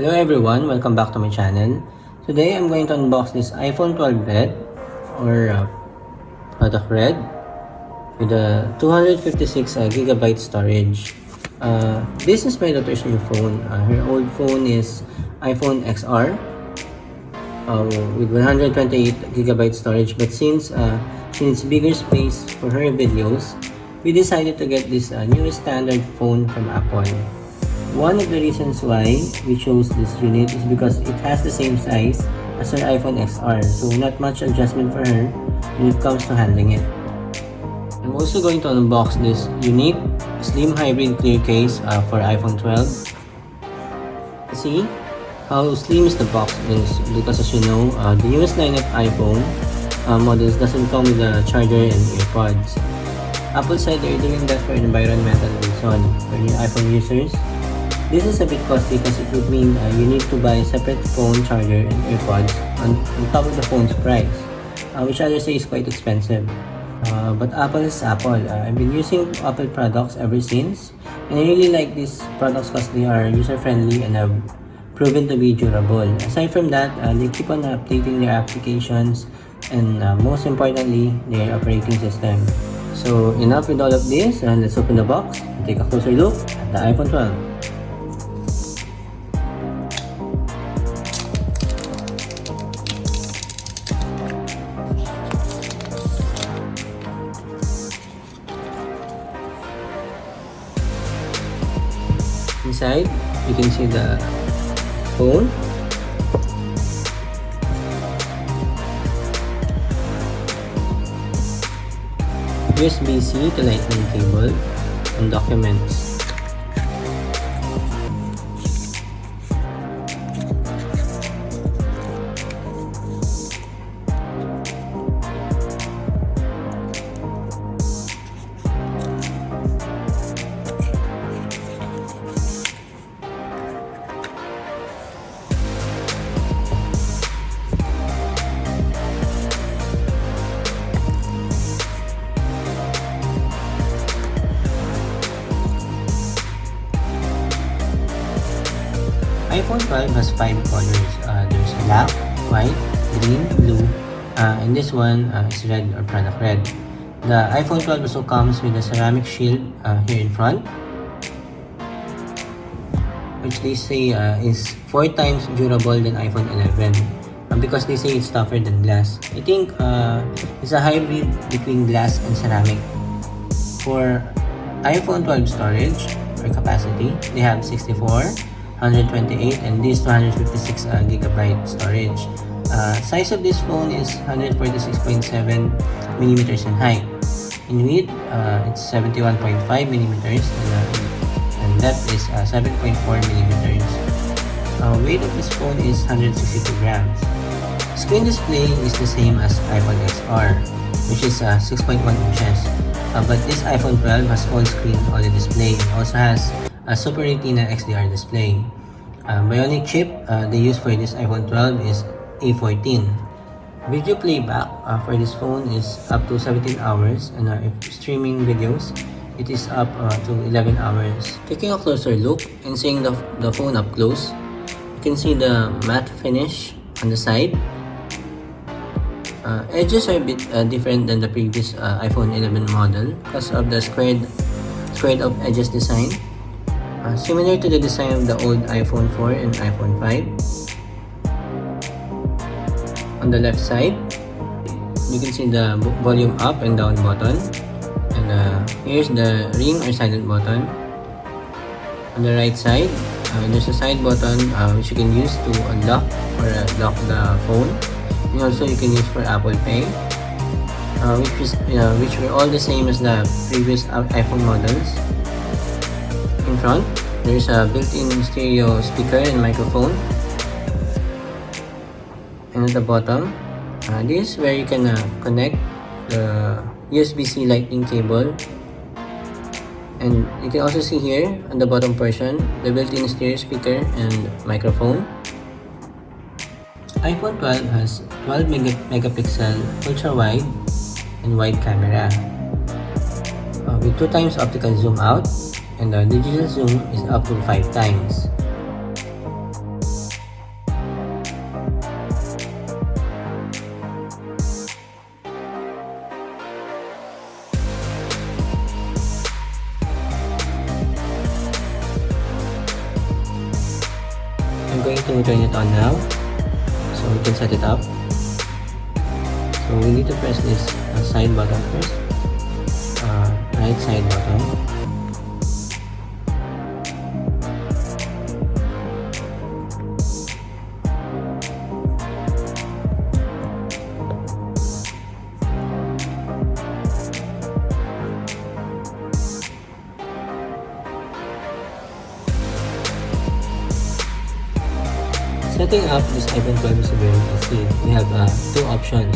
Hello everyone, welcome back to my channel. Today I'm going to unbox this iPhone 12 Red or product Red with a 256GB storage. This is my daughter's new phone. Her old phone is iPhone XR with 128GB storage, but since she needs bigger space for her videos, we decided to get this newest standard phone from Apple. One of the reasons why we chose this unit is because it has the same size as her iPhone XR, so not much adjustment for her when it comes to handling it. I'm also going to unbox this unique slim hybrid clear case for iPhone 12. See how slim is the box is, because as you know, the newest line of iPhone models doesn't come with a charger and earpods. Apple said they're doing that for environmental reason for new iPhone users. This is a bit costly because it would mean you need to buy a separate phone charger and earpods on top of the phone's price, which others say is quite expensive. But Apple is Apple. I've been using Apple products ever since, and I really like these products because they are user-friendly and have proven to be durable. Aside from that, they keep on updating their applications and most importantly, their operating system. So enough with all of this, and let's open the box and take a closer look at the iPhone 12. Inside, you can see the phone, USB-C to Lightning cable, and documents. iPhone 12 has 5 colors. There's black, white, green, blue, and this one is red or product red. The iPhone 12 also comes with a ceramic shield here in front, which they say is 4 times durable than iPhone 11 because they say it's tougher than glass. I think it's a hybrid between glass and ceramic. For iPhone 12 storage or capacity, they have 64, 128, and this 256 gigabyte storage. Size of this phone is 146.7 millimeters in height. In width, it's 71.5 millimeters, and depth is 7.4 millimeters. Weight of this phone is 162 grams. Screen display is the same as iPhone XR, which is 6.1 inches. But this iPhone 12 has all-screen OLED display. It also has a Super Retina XDR display. Bionic chip they use for this iPhone 12 is A14. Video playback for this phone is up to 17 hours, and if streaming videos, it is up to 11 hours. Taking a closer look and seeing the phone up close, you can see the matte finish on the side. Edges are a bit different than the previous iPhone 11 model because of the squared up edges design. Similar to the design of the old iPhone 4 and iPhone 5. On the left side, you can see the volume up and down button, and here's the ring or silent button. On the right side, there's a side button which you can use to unlock or lock the phone, and also you can use for Apple Pay, which were all the same as the previous iPhone models. In front, there's a built-in stereo speaker and microphone. And at the bottom, this is where you can connect the USB-C Lightning cable. And you can also see here on the bottom portion, the built-in stereo speaker and microphone. iPhone 12 has 12 megapixel ultra-wide and wide camera with 2 times optical zoom out, and the digital zoom is up to 5 times. gonna turn it on now, so we can set it up. So we need to press this side button first, right side button. Setting up this iPhone 12 is very easy. We have two options.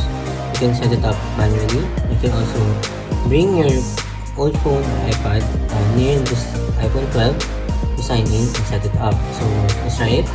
You can set it up manually. You can also bring your old phone or iPad near this iPhone 12 to sign in and set it up. So let's try it.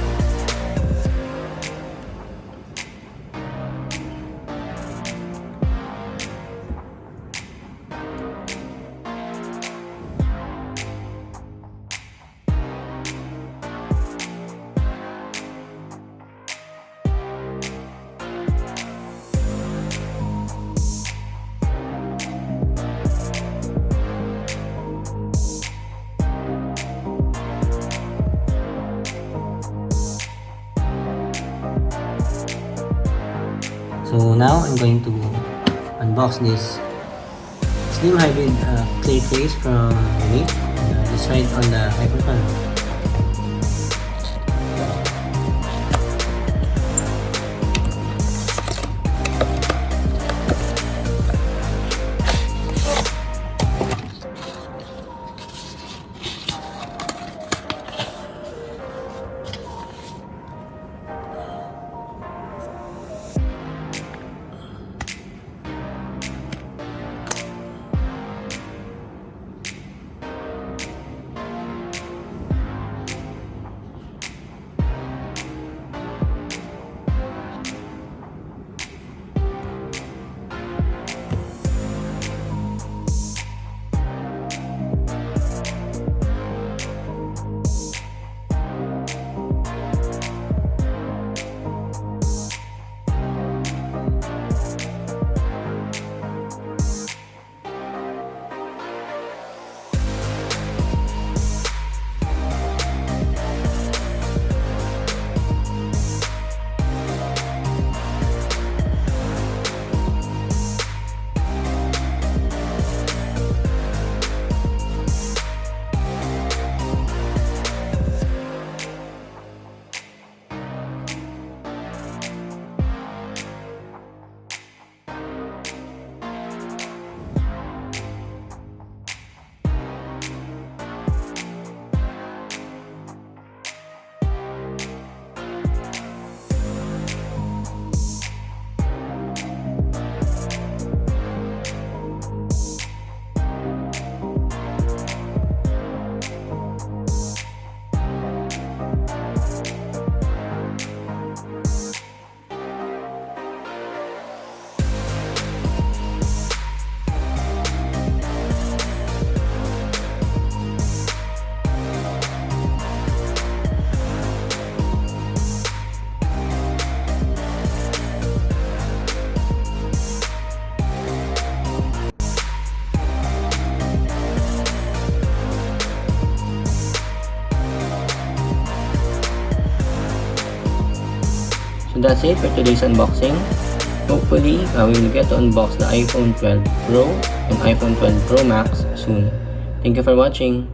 So now I'm going to unbox this slim hybrid clear case from Unique. Let's try it on the iPhone 12. So that's it for today's unboxing. Hopefully, we will get to unbox the iPhone 12 Pro and iPhone 12 Pro Max soon. Thank you for watching.